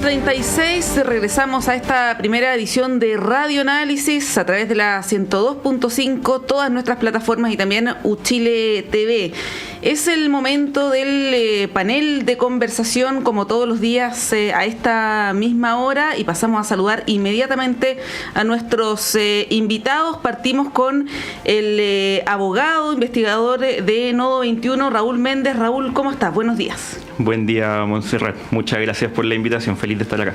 8:36, regresamos a esta primera edición de Radio Análisis a través de la 102.5, todas nuestras plataformas y también Uchile TV. Es el momento del panel de conversación, como todos los días a esta misma hora, y pasamos a saludar inmediatamente a nuestros invitados. Partimos con el abogado, investigador de Nodo 21, Raúl Méndez. Raúl, ¿cómo estás? Buenos días. Buen día, Montserrat. Muchas gracias por la invitación. Feliz de estar acá.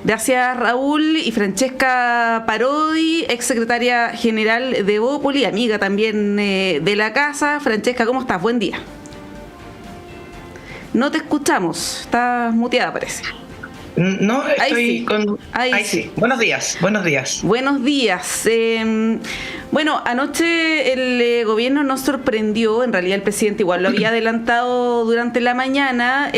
Gracias, Raúl. Y Francesca Parodi, exsecretaria general de Evópoli, amiga también de la casa. Francesca, ¿cómo estás? Buen día. No te escuchamos. Estás muteada, parece. No, estoy ahí sí. Ahí sí. Buenos días. Buenos días. Bueno, anoche el gobierno nos sorprendió, en realidad el presidente igual lo había adelantado durante la mañana,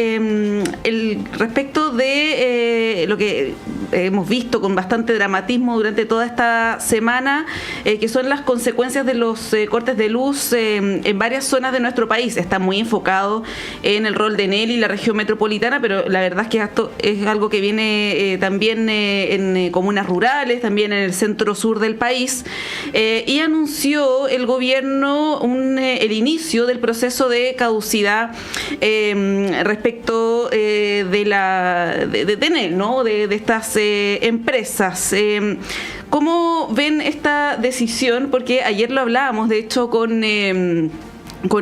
respecto de lo que hemos visto con bastante dramatismo durante toda esta semana, que son las consecuencias de los cortes de luz en varias zonas de nuestro país. Está muy enfocado en el rol de Enel y la región metropolitana, pero la verdad es que esto es algo que viene también en comunas rurales, también en el centro sur del país. Y anunció el gobierno el inicio del proceso de caducidad respecto de Enel, ¿no? de estas empresas. ¿Cómo ven esta decisión? Porque ayer lo hablábamos, de hecho, con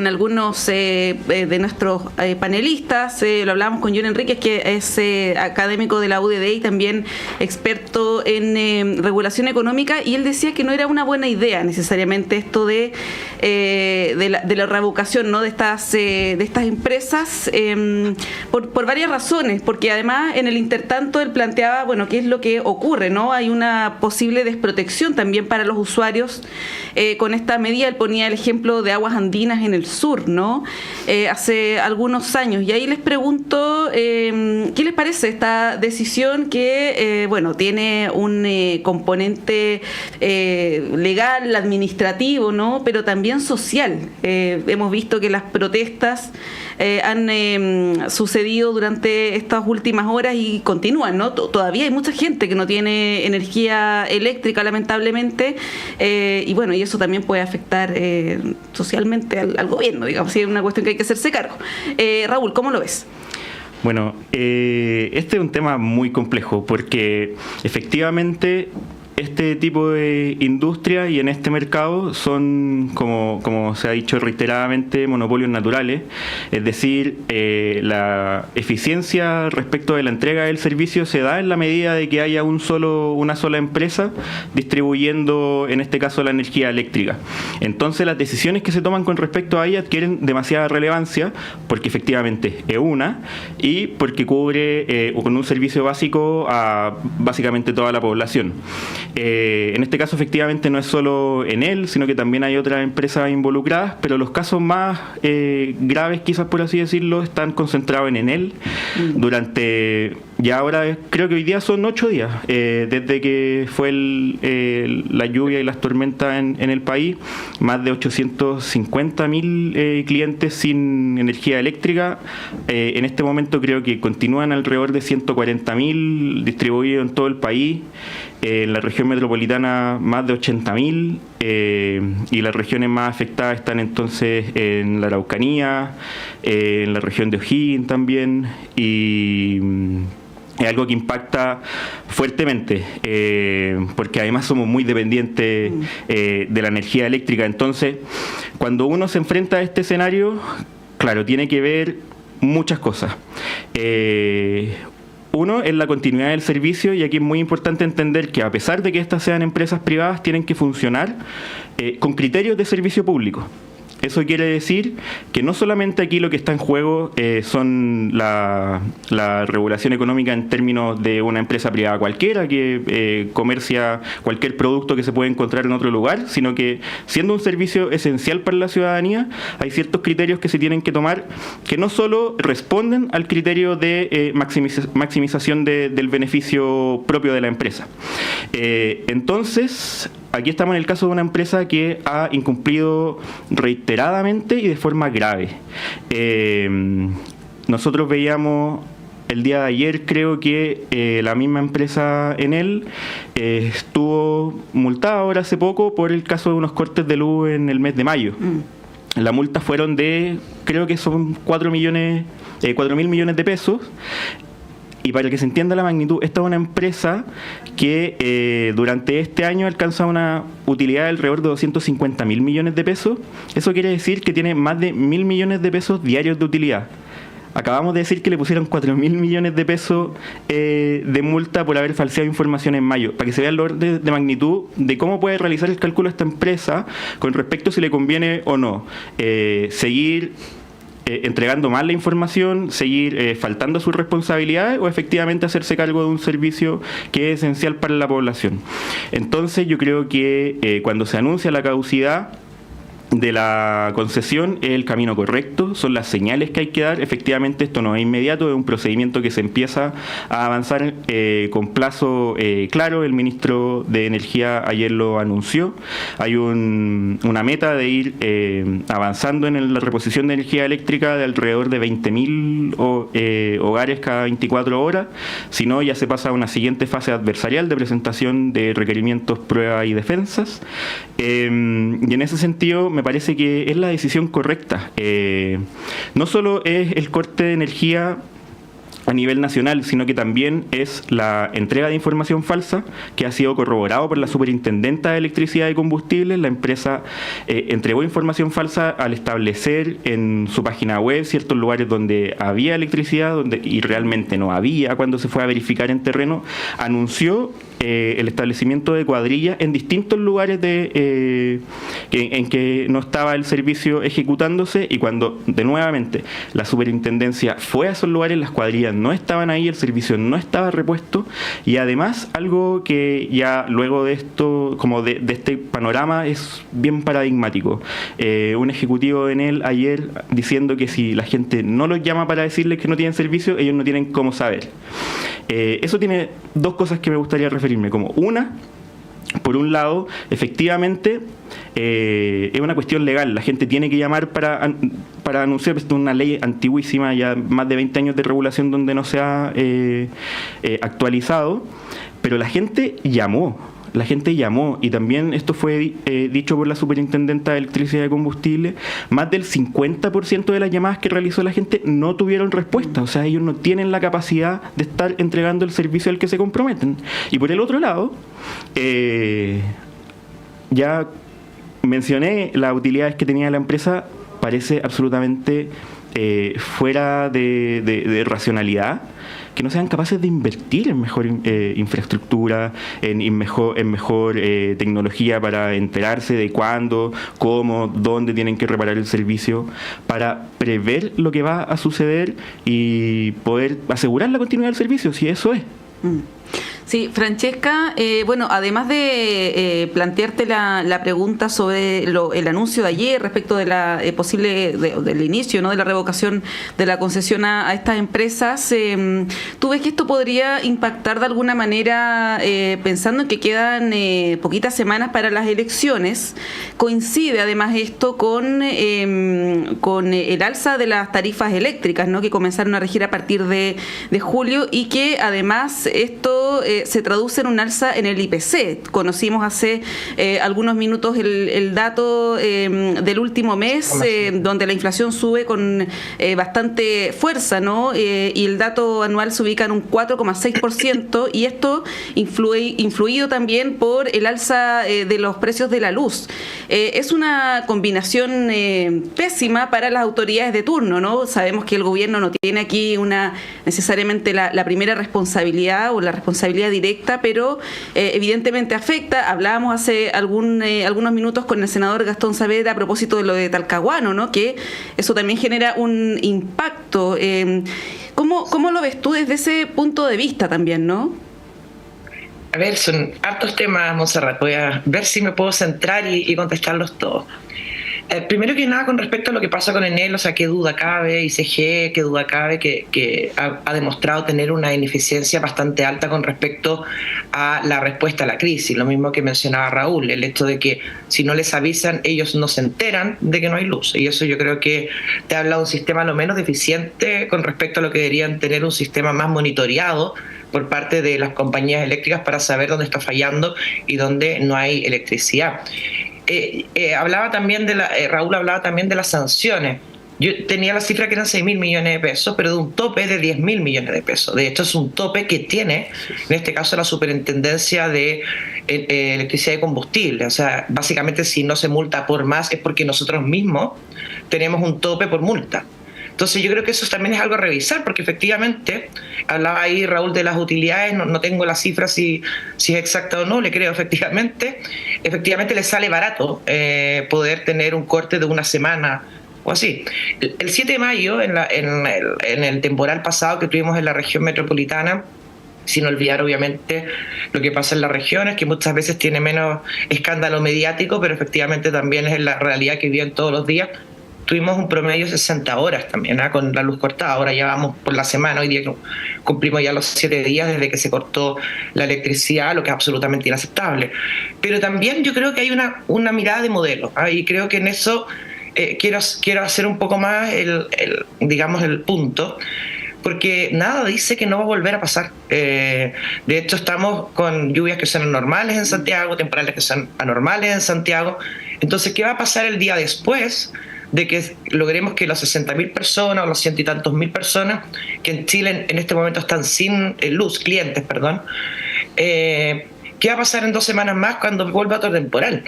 algunos de nuestros panelistas. Lo hablábamos con John Enríquez, que es académico de la UDD y también experto en regulación económica, y él decía que no era una buena idea necesariamente esto de la revocación, ¿no? de estas empresas, por varias razones, porque además en el intertanto él planteaba, bueno, qué es lo que ocurre, ¿no? Hay una posible desprotección también para los usuarios con esta medida. Él ponía el ejemplo de Aguas Andinas en el sur, ¿no? Hace algunos años. Y ahí les pregunto, ¿qué les parece esta decisión que, tiene un componente legal, administrativo, ¿no? Pero también social? Hemos visto que las protestas han sucedido durante estas últimas horas y continúan, ¿no? Todavía hay mucha gente que no tiene energía eléctrica, lamentablemente, y eso también puede afectar socialmente al gobierno, digamos, si es una cuestión que hay que hacerse cargo. Raúl, ¿cómo lo ves? Bueno, este es un tema muy complejo porque efectivamente este tipo de industria y en este mercado son, como se ha dicho reiteradamente, monopolios naturales, es decir, la eficiencia respecto de la entrega del servicio se da en la medida de que haya una sola empresa distribuyendo, en este caso, la energía eléctrica. Entonces las decisiones que se toman con respecto a ella adquieren demasiada relevancia porque efectivamente es una y porque cubre con un servicio básico a básicamente toda la población. En este caso efectivamente no es solo Enel, sino que también hay otras empresas involucradas, pero los casos más graves, quizás por así decirlo, están concentrados en Enel durante, ya ahora creo que hoy día son 8 días, desde que fue la lluvia y las tormentas en el país, más de 850.000 clientes sin energía eléctrica. En este momento creo que continúan alrededor de 140.000 distribuidos en todo el país. En la región metropolitana más de 80.000 y las regiones más afectadas están entonces en la Araucanía, en la región de O'Higgins también, y es algo que impacta fuertemente porque además somos muy dependientes de la energía eléctrica. Entonces, cuando uno se enfrenta a este escenario, claro, tiene que ver muchas cosas. Uno es la continuidad del servicio, y aquí es muy importante entender que a pesar de que estas sean empresas privadas, tienen que funcionar con criterios de servicio público. Eso quiere decir que no solamente aquí lo que está en juego son la regulación económica en términos de una empresa privada cualquiera que comercia cualquier producto que se puede encontrar en otro lugar, sino que siendo un servicio esencial para la ciudadanía, hay ciertos criterios que se tienen que tomar que no solo responden al criterio de maximización del beneficio propio de la empresa. Entonces, aquí estamos en el caso de una empresa que ha incumplido reiteradamente y de forma grave. Nosotros veíamos el día de ayer creo que la misma empresa Enel estuvo multada ahora hace poco por el caso de unos cortes de luz en el mes de mayo. La multa fueron de, creo que son 4.000 millones de pesos. Y para que se entienda la magnitud, esta es una empresa que durante este año alcanza una utilidad de alrededor de 250.000 millones de pesos. Eso quiere decir que tiene más de 1.000 millones de pesos diarios de utilidad. Acabamos de decir que le pusieron 4.000 millones de pesos de multa por haber falseado información en mayo, para que se vea el orden de magnitud de cómo puede realizar el cálculo esta empresa con respecto a si le conviene o no seguir entregando mal la información, seguir faltando a sus responsabilidades o efectivamente hacerse cargo de un servicio que es esencial para la población. Entonces yo creo que cuando se anuncia la caducidad de la concesión es el camino correcto, son las señales que hay que dar. Efectivamente esto no es inmediato, es un procedimiento que se empieza a avanzar con plazo claro. El ministro de Energía ayer lo anunció. Hay una meta de ir avanzando en la reposición de energía eléctrica de alrededor de 20.000 hogares cada 24 horas. Si no, ya se pasa a una siguiente fase adversarial de presentación de requerimientos, pruebas y defensas. Y en ese sentido me parece que es la decisión correcta. No solo es el corte de energía a nivel nacional, sino que también es la entrega de información falsa que ha sido corroborado por la Superintendenta de Electricidad y Combustibles. La empresa entregó información falsa al establecer en su página web ciertos lugares donde había electricidad y realmente no había. Cuando se fue a verificar en terreno, anunció el establecimiento de cuadrillas en distintos lugares en que no estaba el servicio ejecutándose, y cuando de nuevamente la superintendencia fue a esos lugares, las cuadrillas no estaban ahí, el servicio no estaba repuesto. Y además algo que ya luego de esto, como de este panorama, es bien paradigmático. Un ejecutivo de Enel ayer diciendo que si la gente no los llama para decirles que no tienen servicio, ellos no tienen cómo saber. Eso tiene dos cosas que me gustaría referirme. Como una, por un lado, efectivamente es una cuestión legal. La gente tiene que llamar para anunciar. Esto es una ley antiguísima, ya más de 20 años de regulación donde no se ha actualizado, pero la gente llamó. Y también esto fue dicho por la Superintendenta de Electricidad y Combustible. Más del 50% de las llamadas que realizó la gente no tuvieron respuesta. O sea, ellos no tienen la capacidad de estar entregando el servicio al que se comprometen. Y por el otro lado, ya mencioné las utilidades que tenía la empresa. Parece absolutamente fuera de racionalidad que no sean capaces de invertir en mejor infraestructura, en mejor tecnología para enterarse de cuándo, cómo, dónde tienen que reparar el servicio, para prever lo que va a suceder y poder asegurar la continuidad del servicio, si eso es. Sí, Francesca, bueno, además de plantearte la pregunta sobre el anuncio de ayer respecto de la del inicio, ¿no?, de la revocación de la concesión a estas empresas, ¿tú ves que esto podría impactar de alguna manera, pensando en que quedan poquitas semanas para las elecciones? Coincide además esto con el alza de las tarifas eléctricas, ¿no?, que comenzaron a regir a partir de julio, y que además esto se traduce en un alza en el IPC. Conocimos hace algunos minutos el dato del último mes, donde la inflación sube con bastante fuerza, ¿no? Y el dato anual se ubica en un 4,6%, y esto influido también por el alza de los precios de la luz. Es una combinación pésima para las autoridades de turno, ¿no? Sabemos que el gobierno no tiene aquí necesariamente la primera responsabilidad o la responsabilidad directa, pero evidentemente afecta. Hablábamos hace algunos minutos con el senador Gastón Saavedra a propósito de lo de Talcahuano, ¿no?, que eso también genera un impacto. ¿Cómo lo ves tú desde ese punto de vista también, no? A ver, son hartos temas, Montserrat. Voy a ver si me puedo centrar y contestarlos todos. Primero que nada, con respecto a lo que pasa con Enel, o sea, qué duda cabe, ICG, qué duda cabe que ha demostrado tener una ineficiencia bastante alta con respecto a la respuesta a la crisis. Lo mismo que mencionaba Raúl, el hecho de que si no les avisan, ellos no se enteran de que no hay luz. Y eso yo creo que te habla de un sistema lo menos deficiente con respecto a lo que deberían tener un sistema más monitoreado por parte de las compañías eléctricas para saber dónde está fallando y dónde no hay electricidad. Hablaba también Raúl hablaba también de las sanciones. Yo tenía la cifra que eran 6.000 millones de pesos, pero de un tope de 10.000 millones de pesos. De hecho, es un tope que tiene, en este caso, la Superintendencia de Electricidad y Combustible. O sea, básicamente, si no se multa por más, es porque nosotros mismos tenemos un tope por multa. Entonces yo creo que eso también es algo a revisar, porque efectivamente, hablaba ahí Raúl de las utilidades, no tengo la cifra si es exacta o no, le creo efectivamente le sale barato poder tener un corte de una semana o así. El 7 de mayo, en el temporal pasado que tuvimos en la región metropolitana, sin olvidar obviamente lo que pasa en las regiones, que muchas veces tiene menos escándalo mediático, pero efectivamente también es la realidad que viven todos los días. Tuvimos un promedio de 60 horas también, con la luz cortada. Ahora ya vamos por la semana, hoy día cumplimos ya los 7 días desde que se cortó la electricidad, lo que es absolutamente inaceptable. Pero también yo creo que hay una mirada de modelo, y creo que en eso quiero hacer un poco más el punto, porque nada dice que no va a volver a pasar. De hecho, estamos con lluvias que son anormales en Santiago, temporales que son anormales en Santiago. Entonces, ¿qué va a pasar el día después de que logremos que las 60.000 personas o los 100 y tantos mil personas que en Chile en este momento están sin luz, clientes, perdón, qué va a pasar en 2 semanas más cuando vuelva otro temporal?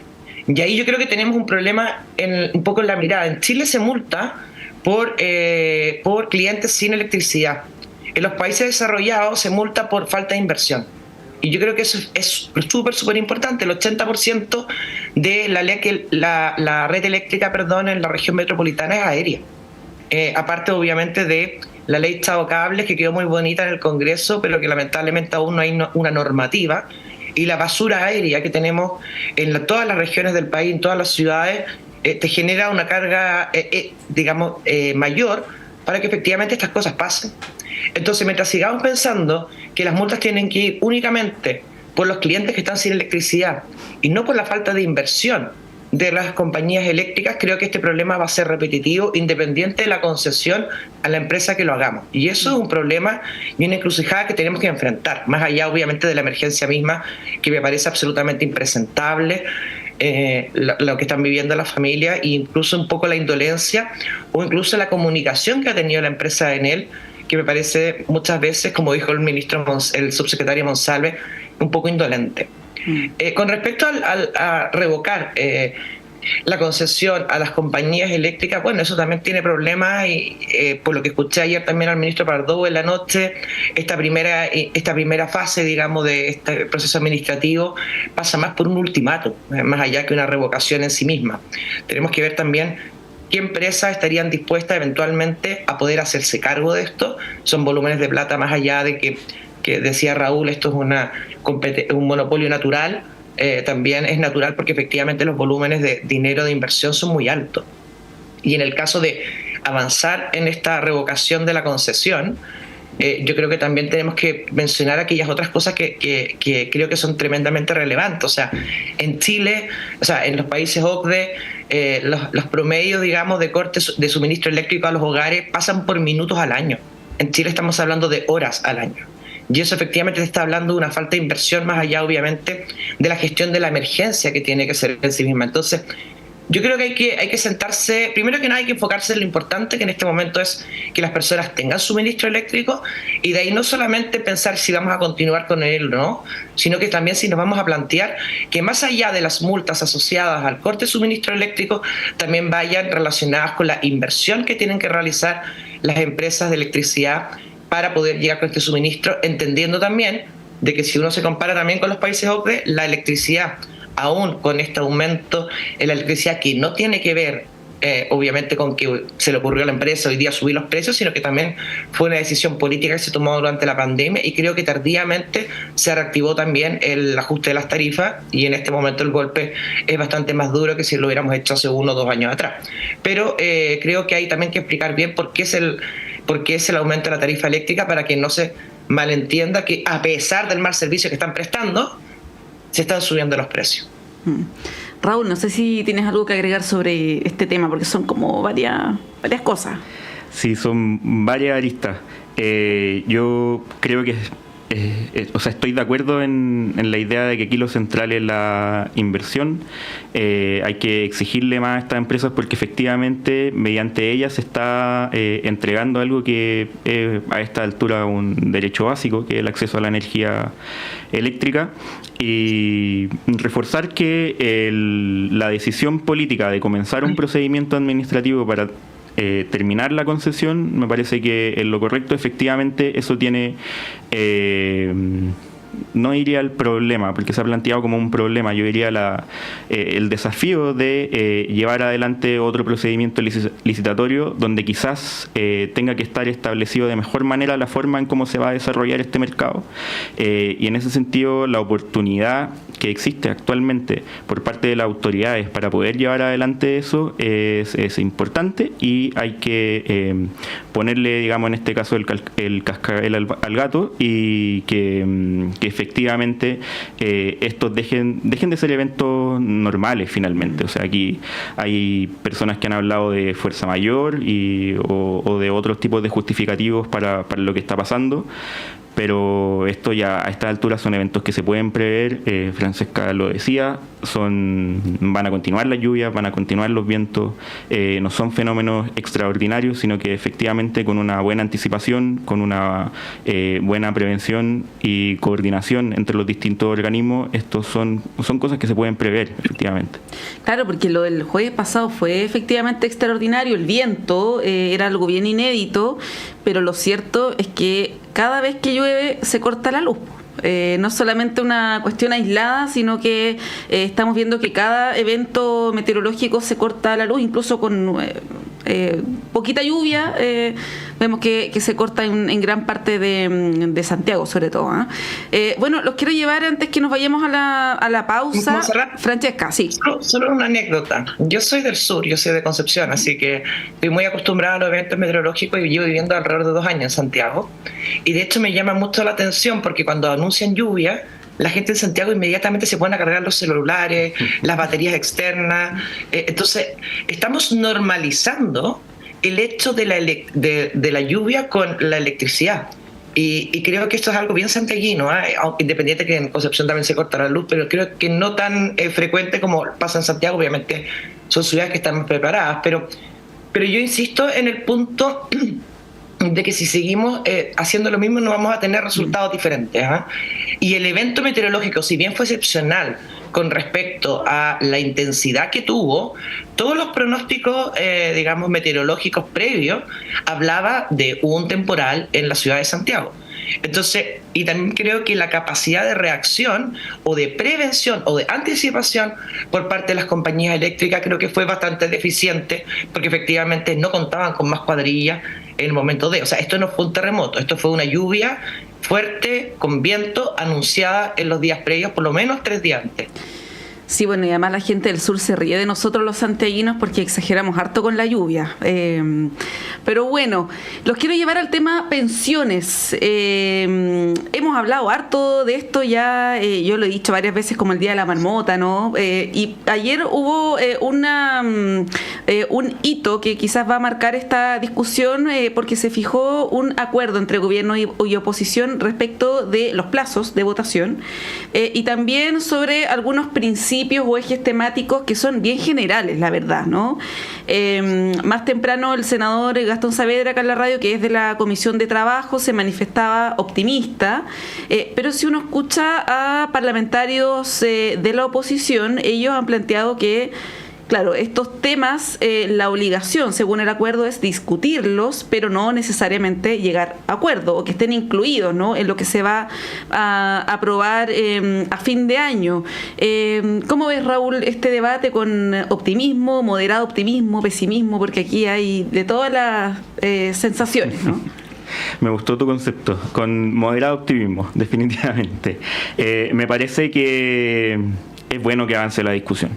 Y ahí yo creo que tenemos un problema un poco en la mirada. En Chile se multa por clientes sin electricidad. En los países desarrollados se multa por falta de inversión. Y yo creo que eso es súper importante. El 80% de la red eléctrica, en la región metropolitana es aérea. Aparte, obviamente, de la ley Chavo Cables, que quedó muy bonita en el Congreso, pero que lamentablemente aún no hay una normativa. Y la basura aérea que tenemos en todas las regiones del país, en todas las ciudades, te genera una carga, mayor para que efectivamente estas cosas pasen. Entonces, mientras sigamos pensando que las multas tienen que ir únicamente por los clientes que están sin electricidad y no por la falta de inversión de las compañías eléctricas, creo que este problema va a ser repetitivo, independiente de la concesión a la empresa que lo hagamos. Y eso es un problema y una encrucijada que tenemos que enfrentar, más allá obviamente de la emergencia misma, que me parece absolutamente impresentable, lo que están viviendo las familias, e incluso un poco la indolencia o incluso la comunicación que ha tenido la empresa Enel, que me parece muchas veces, como dijo el subsecretario Monsalve, un poco indolente. Con respecto a revocar la concesión a las compañías eléctricas, bueno, eso también tiene problemas y por lo que escuché ayer también al ministro Pardo en la noche, esta primera fase, de este proceso administrativo pasa más por un ultimato, más allá que una revocación en sí misma. Tenemos que ver también qué empresas estarían dispuestas eventualmente a poder hacerse cargo de esto. Son volúmenes de plata más allá de que decía Raúl, esto es un monopolio natural. También es natural porque efectivamente los volúmenes de dinero de inversión son muy altos. Y en el caso de avanzar en esta revocación de la concesión, yo creo que también tenemos que mencionar aquellas otras cosas que creo que son tremendamente relevantes. O sea, en Chile, en los países OCDE, los promedios, de cortes de suministro eléctrico a los hogares pasan por minutos al año. En Chile estamos hablando de horas al año. Y eso efectivamente se está hablando de una falta de inversión más allá, obviamente, de la gestión de la emergencia que tiene que ser en sí misma. Entonces, yo creo que hay que sentarse, primero que nada hay que enfocarse en lo importante que en este momento es que las personas tengan suministro eléctrico, y de ahí no solamente pensar si vamos a continuar con él o no, sino que también si nos vamos a plantear que más allá de las multas asociadas al corte de suministro eléctrico, también vayan relacionadas con la inversión que tienen que realizar las empresas de electricidad para poder llegar con este suministro, entendiendo también de que si uno se compara también con los países OCDE, la electricidad, aún con este aumento en la electricidad que no tiene que ver obviamente con que se le ocurrió a la empresa hoy día subir los precios, sino que también fue una decisión política que se tomó durante la pandemia, y creo que tardíamente se reactivó también el ajuste de las tarifas, y en este momento el golpe es bastante más duro que si lo hubiéramos hecho hace 1 o 2 años atrás. Pero creo que hay también que explicar bien por qué es el aumento de la tarifa eléctrica, para que no se malentienda que a pesar del mal servicio que están prestando, se están subiendo los precios. Raúl, no sé si tienes algo que agregar sobre este tema, porque son como varias cosas. Sí, son varias aristas. Yo creo que estoy de acuerdo en la idea de que aquí lo central es la inversión. Hay que exigirle más a estas empresas, porque efectivamente mediante ellas se está entregando algo que es a esta altura un derecho básico, que es el acceso a la energía eléctrica, y reforzar que la decisión política de comenzar un procedimiento administrativo para terminar la concesión, me parece que es lo correcto. Efectivamente, eso tiene, no diría el problema, porque se ha planteado como un problema, yo diría el desafío de llevar adelante otro procedimiento licitatorio donde quizás tenga que estar establecido de mejor manera la forma en cómo se va a desarrollar este mercado, y en ese sentido la oportunidad que existe actualmente por parte de las autoridades para poder llevar adelante eso es importante, y hay que ponerle, digamos, en este caso el cascabel al gato, y que efectivamente estos dejen de ser eventos normales finalmente. O sea, aquí hay personas que han hablado de fuerza mayor o de otros tipos de justificativos para lo que está pasando, pero esto ya a esta altura son eventos que se pueden prever. Francesca lo decía, van a continuar las lluvias, van a continuar los vientos, no son fenómenos extraordinarios, sino que efectivamente con una buena anticipación, con una buena prevención y coordinación entre los distintos organismos, estos son cosas que se pueden prever efectivamente. Claro, porque lo del jueves pasado fue efectivamente extraordinario, el viento era algo bien inédito, pero lo cierto es que cada vez que llueve se corta la luz. No es solamente una cuestión aislada, sino que estamos viendo que cada evento meteorológico se corta la luz, incluso con poquita lluvia, vemos que se corta en gran parte de Santiago, sobre todo. Bueno, los quiero llevar, antes que nos vayamos a la pausa. Francesca, sí. Solo una anécdota. Yo soy del sur, yo soy de Concepción, así que estoy muy acostumbrada a los eventos meteorológicos y llevo viviendo alrededor de 2 años en Santiago. Y de hecho me llama mucho la atención, porque cuando anuncian lluvia, la gente en Santiago inmediatamente se ponen a cargar los celulares, las baterías externas. Entonces, estamos normalizando el hecho de la lluvia con la electricidad. Y creo que esto es algo bien santiaguino, independiente que en Concepción también se corta la luz, pero creo que no tan frecuente como pasa en Santiago. Obviamente son ciudades que están más preparadas, pero yo insisto en el punto de que si seguimos haciendo lo mismo no vamos a tener resultados diferentes. Y el evento meteorológico, si bien fue excepcional con respecto a la intensidad que tuvo, todos los pronósticos, digamos, meteorológicos previos hablaba de un temporal en la ciudad de Santiago. Entonces, y también creo que la capacidad de reacción o de prevención o de anticipación por parte de las compañías eléctricas creo que fue bastante deficiente, porque efectivamente no contaban con más cuadrillas en el momento o sea, esto no fue un terremoto, esto fue una lluvia fuerte con viento anunciada en los días previos, por lo menos 3 días antes. Sí, bueno, y además la gente del sur se ríe de nosotros los santiaguinos porque exageramos harto con la lluvia. Pero bueno, los quiero llevar al tema pensiones. Hemos hablado harto de esto ya, yo lo he dicho varias veces, como el Día de la Marmota, ¿no? Y ayer hubo un hito que quizás va a marcar esta discusión, porque se fijó un acuerdo entre gobierno y oposición respecto de los plazos de votación, y también sobre algunos principios o ejes temáticos que son bien generales, la verdad, ¿no? Más temprano el senador Gastón Saavedra, acá en la radio, que es de la Comisión de Trabajo, se manifestaba optimista, pero si uno escucha a parlamentarios de la oposición, ellos han planteado que claro, estos temas, la obligación, según el acuerdo, es discutirlos, pero no necesariamente llegar a acuerdo o que estén incluidos, ¿no?, en lo que se va a aprobar a fin de año. ¿Cómo ves, Raúl, este debate con optimismo, moderado optimismo, pesimismo? Porque aquí hay de todas las sensaciones, ¿no? Me gustó tu concepto, con moderado optimismo, definitivamente. Me parece que es bueno que avance la discusión.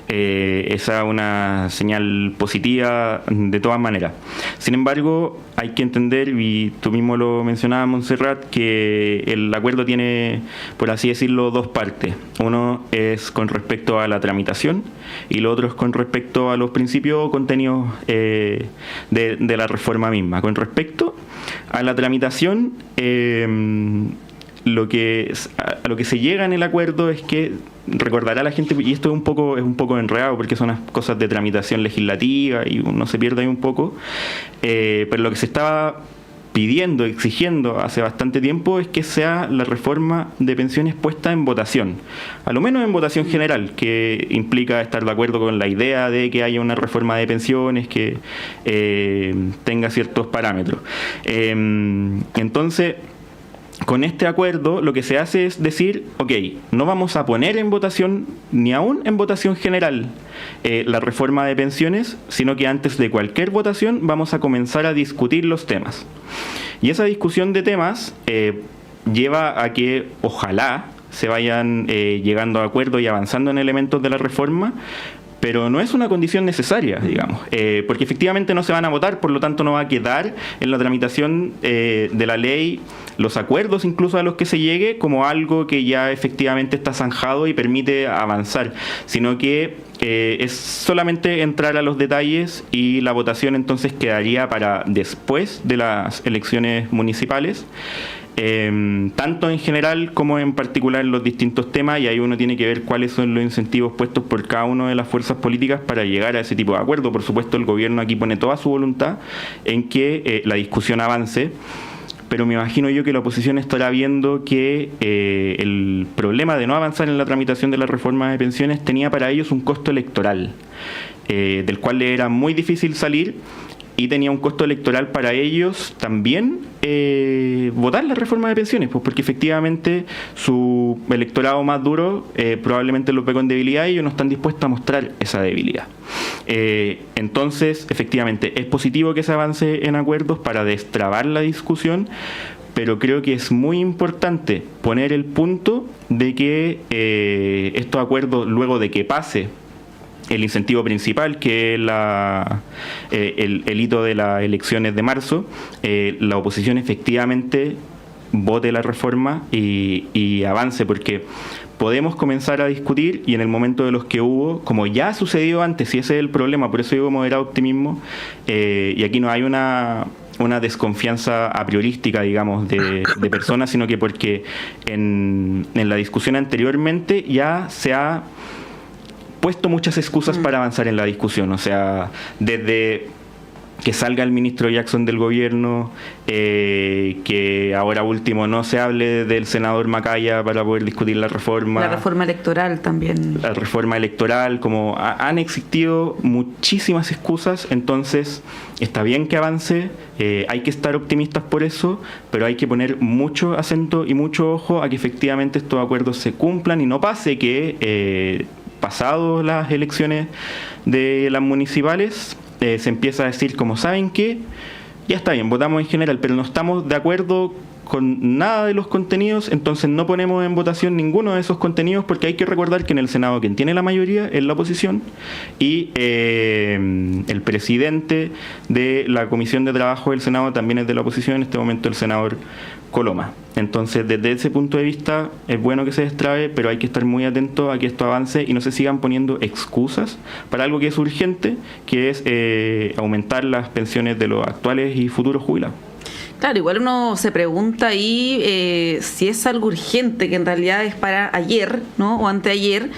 Esa es una señal positiva de todas maneras. Sin embargo, hay que entender, y tú mismo lo mencionabas, Montserrat, que el acuerdo tiene, por así decirlo, dos partes. Uno es con respecto a la tramitación y lo otro es con respecto a los principios o contenidos de la reforma misma. Con respecto a la tramitación, a lo que se llega en el acuerdo es que recordará a la gente, y esto es un poco enredado porque son unas cosas de tramitación legislativa y uno se pierde ahí un poco, pero lo que se estaba pidiendo, exigiendo hace bastante tiempo es que sea la reforma de pensiones puesta en votación, a lo menos en votación general, que implica estar de acuerdo con la idea de que haya una reforma de pensiones que tenga ciertos parámetros. Entonces, con este acuerdo lo que se hace es decir, ok, no vamos a poner en votación, ni aún en votación general, la reforma de pensiones, sino que antes de cualquier votación vamos a comenzar a discutir los temas. Y esa discusión de temas lleva a que ojalá se vayan llegando a acuerdo y avanzando en elementos de la reforma, pero no es una condición necesaria, digamos, porque efectivamente no se van a votar, por lo tanto no va a quedar en la tramitación de la ley los acuerdos incluso a los que se llegue como algo que ya efectivamente está zanjado y permite avanzar, sino que es solamente entrar a los detalles y la votación entonces quedaría para después de las elecciones municipales. Tanto en general como en particular en los distintos temas, y ahí uno tiene que ver cuáles son los incentivos puestos por cada una de las fuerzas políticas para llegar a ese tipo de acuerdo. Por supuesto, el gobierno aquí pone toda su voluntad en que la discusión avance, pero me imagino yo que la oposición estará viendo que el problema de no avanzar en la tramitación de la reforma de pensiones tenía para ellos un costo electoral, del cual le era muy difícil salir, y tenía un costo electoral para ellos también votar la reforma de pensiones, pues porque efectivamente su electorado más duro probablemente lo ve con debilidad y ellos no están dispuestos a mostrar esa debilidad. Entonces, efectivamente, es positivo que se avance en acuerdos para destrabar la discusión, pero creo que es muy importante poner el punto de que estos acuerdos, luego de que pase el incentivo principal, que es el hito de las elecciones de marzo, la oposición efectivamente vote la reforma y avance, porque podemos comenzar a discutir, y en el momento de los que hubo, como ya ha sucedido antes, y ese es el problema, por eso digo moderado optimismo, y aquí no hay una desconfianza a priorística, digamos, de personas, sino que porque en la discusión anteriormente ya se ha puesto muchas excusas para avanzar en la discusión, o sea, desde que salga el ministro Jackson del gobierno, que ahora último no se hable del senador Macaya para poder discutir la reforma. La reforma electoral también. La reforma electoral, como han existido muchísimas excusas, entonces está bien que avance, hay que estar optimistas por eso, pero hay que poner mucho acento y mucho ojo a que efectivamente estos acuerdos se cumplan y no pase que pasado las elecciones de las municipales, se empieza a decir, como saben que ya está bien, votamos en general, pero no estamos de acuerdo con nada de los contenidos, entonces no ponemos en votación ninguno de esos contenidos, porque hay que recordar que en el Senado quien tiene la mayoría es la oposición, y el presidente de la Comisión de Trabajo del Senado también es de la oposición, en este momento el senador Coloma. Entonces, desde ese punto de vista, es bueno que se destrabe, pero hay que estar muy atento a que esto avance y no se sigan poniendo excusas para algo que es urgente, que es aumentar las pensiones de los actuales y futuros jubilados. Claro, igual uno se pregunta ahí si es algo urgente, que en realidad es para ayer, ¿no?, o anteayer,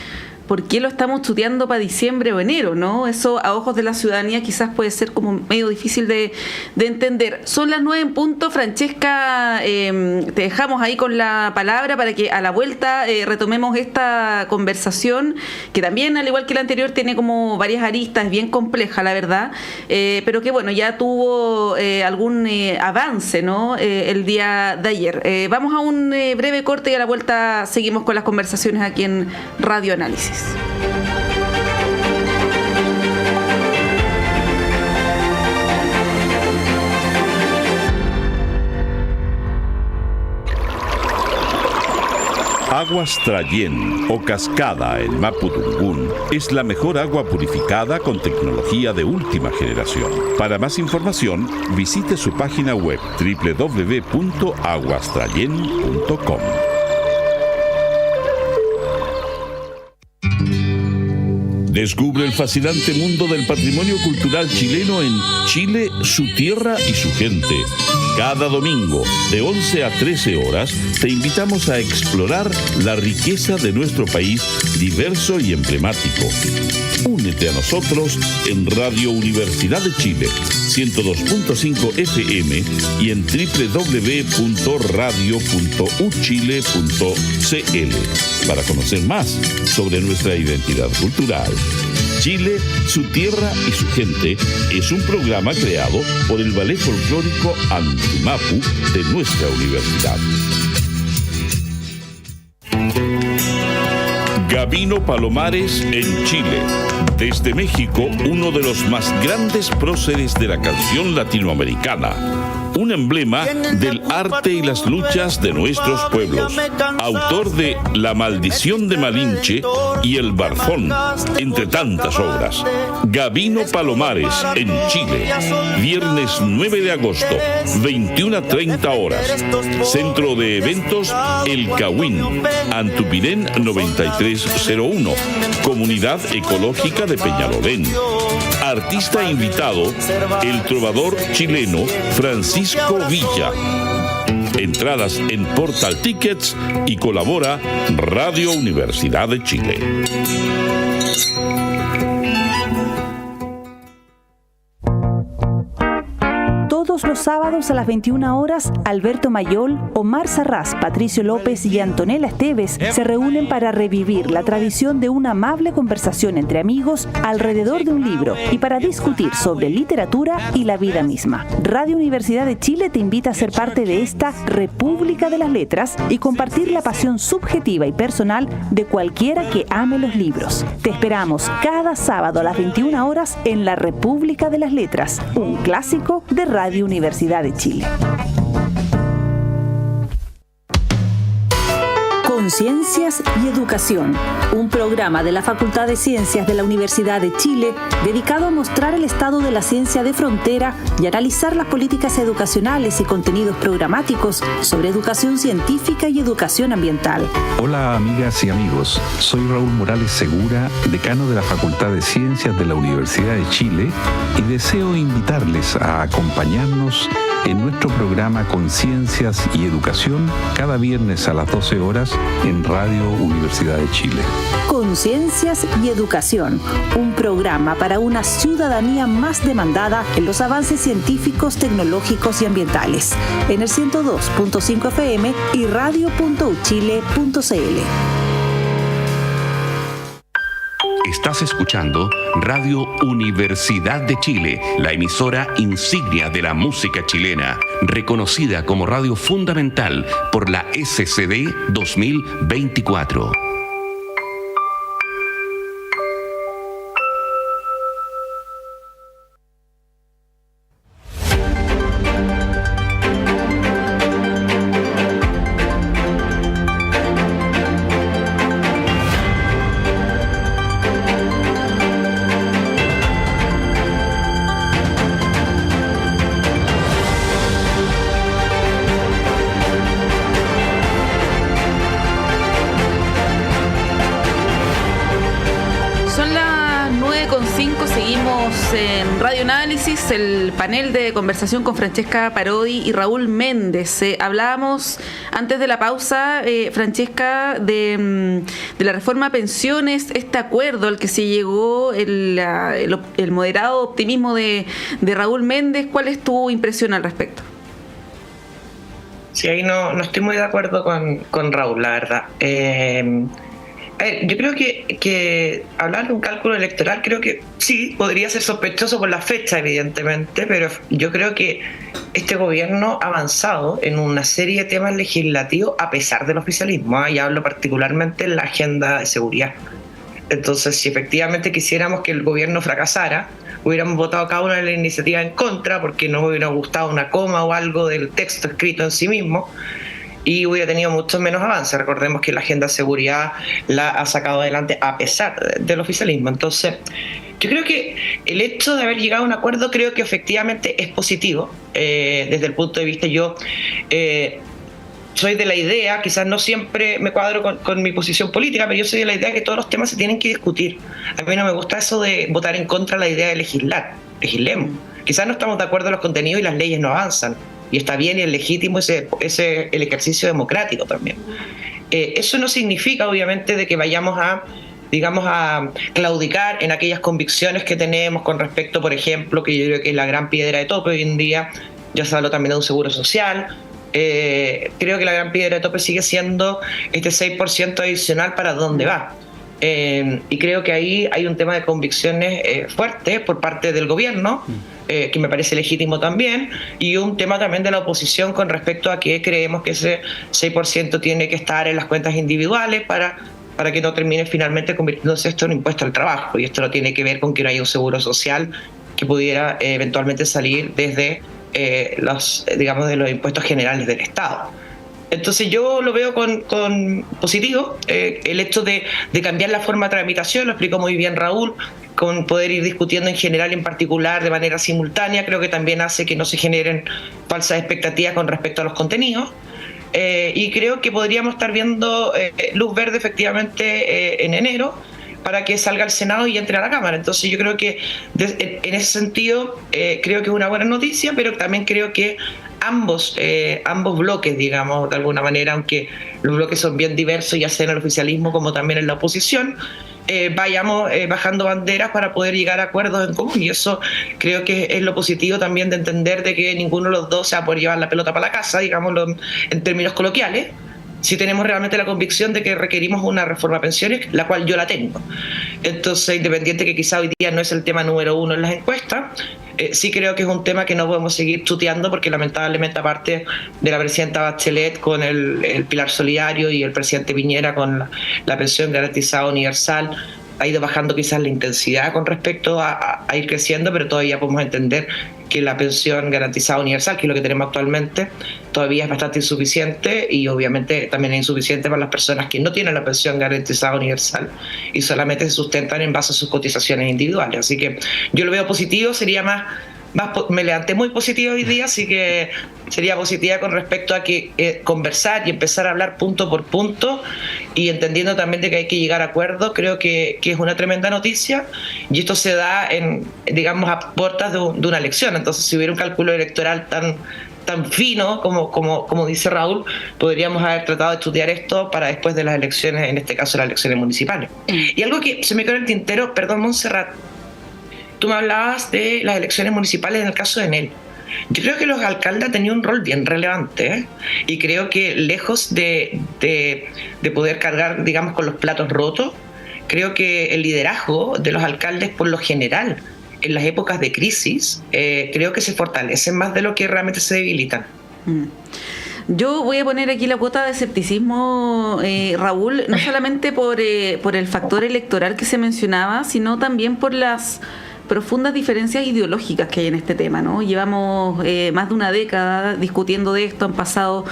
¿por qué lo estamos tuteando para diciembre o enero, no? Eso a ojos de la ciudadanía quizás puede ser como medio difícil de entender. Son las 9 en punto. Francesca, te dejamos ahí con la palabra para que a la vuelta retomemos esta conversación, que también, al igual que la anterior, tiene como varias aristas, bien compleja, la verdad, pero que bueno, ya tuvo algún avance, ¿no? El día de ayer. Vamos a un breve corte y a la vuelta seguimos con las conversaciones aquí en Radio Análisis. Aguas Trayén o Cascada en Mapudungún es la mejor agua purificada con tecnología de última generación. Para más información, visite su página web www.aguastrayen.com. Descubre el fascinante mundo del patrimonio cultural chileno en Chile, su tierra y su gente. Cada domingo, de 11 a 13 horas, te invitamos a explorar la riqueza de nuestro país diverso y emblemático. Únete a nosotros en Radio Universidad de Chile, 102.5 FM y en www.radio.uchile.cl para conocer más sobre nuestra identidad cultural. Chile, su tierra y su gente es un programa creado por el Ballet Folclórico Antumapu de nuestra universidad. Gabino Palomares en Chile. Desde México, uno de los más grandes próceres de la canción latinoamericana. Un emblema del arte y las luchas de nuestros pueblos. Autor de La Maldición de Malinche y El Barzón, entre tantas obras. Gabino Palomares en Chile. Viernes 9 de agosto, 21:30 horas. Centro de Eventos El Cahuín, Antupirén 9301. Comunidad Ecológica de Peñalolén. Artista invitado, el trovador chileno Francisco Villa. Entradas en Portal Tickets y colabora Radio Universidad de Chile. Todos los sábados a las 21 horas, Alberto Mayol, Omar Sarraz, Patricio López y Antonella Esteves se reúnen para revivir la tradición de una amable conversación entre amigos alrededor de un libro y para discutir sobre literatura y la vida misma. Radio Universidad de Chile te invita a ser parte de esta República de las Letras y compartir la pasión subjetiva y personal de cualquiera que ame los libros. Te esperamos cada sábado a las 21 horas en la República de las Letras, un clásico de Radio Universidad de Chile. Conciencias y Educación, un programa de la Facultad de Ciencias de la Universidad de Chile dedicado a mostrar el estado de la ciencia de frontera y analizar las políticas educacionales y contenidos programáticos sobre educación científica y educación ambiental. Hola amigas y amigos, soy Raúl Morales Segura, decano de la Facultad de Ciencias de la Universidad de Chile y deseo invitarles a acompañarnos en nuestro programa Conciencias y Educación cada viernes a las 12 horas en Radio Universidad de Chile. Conciencias y Educación, un programa para una ciudadanía más demandada en los avances científicos, tecnológicos y ambientales, en el 102.5 FM y radio.uchile.cl. Estás escuchando Radio Universidad de Chile, la emisora insignia de la música chilena, reconocida como radio fundamental por la SCD 2024. Radioanálisis, el panel de conversación con Francesca Parodi y Raúl Méndez. Hablábamos antes de la pausa, Francesca, de la reforma a pensiones, este acuerdo al que se llegó, el moderado optimismo de Raúl Méndez. ¿Cuál es tu impresión al respecto? Sí, ahí no estoy muy de acuerdo con Raúl, la verdad. Yo creo que hablar de un cálculo electoral, creo que sí, podría ser sospechoso por la fecha, evidentemente, pero yo creo que este gobierno ha avanzado en una serie de temas legislativos a pesar del oficialismo, y hablo particularmente en la agenda de seguridad. Entonces, si efectivamente quisiéramos que el gobierno fracasara, hubiéramos votado cada una de las iniciativas en contra porque nos hubiera gustado una coma o algo del texto escrito en sí mismo, y hubiera tenido mucho menos avance. Recordemos que la agenda de seguridad la ha sacado adelante a pesar del oficialismo. Entonces, yo creo que el hecho de haber llegado a un acuerdo creo que efectivamente es positivo. Desde el punto de vista, yo soy de la idea, quizás no siempre me cuadro con mi posición política, pero yo soy de la idea que todos los temas se tienen que discutir. A mí no me gusta eso de votar en contra de la idea de legislar. Legislemos. Quizás no estamos de acuerdo en los contenidos y las leyes no avanzan. Y está bien y es legítimo el ejercicio democrático también. Eso no significa, obviamente, de que vayamos a claudicar en aquellas convicciones que tenemos con respecto, por ejemplo, que yo creo que es la gran piedra de tope hoy en día. Ya se habló también de un seguro social. Creo que la gran piedra de tope sigue siendo este 6% adicional para dónde va. Y creo que ahí hay un tema de convicciones fuertes por parte del gobierno, que me parece legítimo también, y un tema también de la oposición con respecto a que creemos que ese 6% tiene que estar en las cuentas individuales para que no termine finalmente convirtiéndose esto en un impuesto al trabajo. Y esto no tiene que ver con que no haya un seguro social que pudiera eventualmente salir desde de los impuestos generales del Estado. Entonces yo lo veo con positivo, el hecho de cambiar la forma de tramitación, lo explicó muy bien Raúl, con poder ir discutiendo en general y en particular de manera simultánea, creo que también hace que no se generen falsas expectativas con respecto a los contenidos. Y creo que podríamos estar viendo luz verde efectivamente en enero para que salga al Senado y entre a la Cámara. Entonces yo creo que en ese sentido creo que es una buena noticia, pero también creo que ambos bloques, digamos, de alguna manera, aunque los bloques son bien diversos, ya sea en el oficialismo como también en la oposición, vayamos bajando banderas para poder llegar a acuerdos en común, y eso creo que es lo positivo también de entender de que ninguno de los dos se va a poder llevar la pelota para la casa, digámoslo en términos coloquiales. Si tenemos realmente la convicción de que requerimos una reforma a pensiones, la cual yo la tengo. Entonces, independiente que quizá hoy día no es el tema número uno en las encuestas, sí creo que es un tema que no podemos seguir chuteando, porque lamentablemente, aparte de la presidenta Bachelet con el Pilar Solidario y el presidente Piñera con la pensión garantizada universal, ha ido bajando quizás la intensidad con respecto a ir creciendo, pero todavía podemos entender que la pensión garantizada universal, que es lo que tenemos actualmente, todavía es bastante insuficiente, y obviamente también es insuficiente para las personas que no tienen la pensión garantizada universal y solamente se sustentan en base a sus cotizaciones individuales. Así que yo lo veo positivo, sería me levanté muy positivo hoy día, así que sería positiva con respecto a que conversar y empezar a hablar punto por punto, y entendiendo también de que hay que llegar a acuerdos. Creo que es una tremenda noticia, y esto se da digamos a puertas de una elección. Entonces, si hubiera un cálculo electoral tan fino como dice Raúl, podríamos haber tratado de estudiar esto para después de las elecciones, en este caso las elecciones municipales. Y algo que se me quedó en el tintero, perdón, Montserrat, tú me hablabas de las elecciones municipales en el caso de Enel. Yo creo que los alcaldes han tenido un rol bien relevante, y creo que lejos de poder cargar, digamos, con los platos rotos, creo que el liderazgo de los alcaldes por lo general en las épocas de crisis creo que se fortalecen más de lo que realmente se debilitan. Yo voy a poner aquí la cuota de escepticismo, Raúl, no solamente por el factor electoral que se mencionaba, sino también por las profundas diferencias ideológicas que hay en este tema, ¿no? Llevamos más de una década discutiendo de esto, han pasado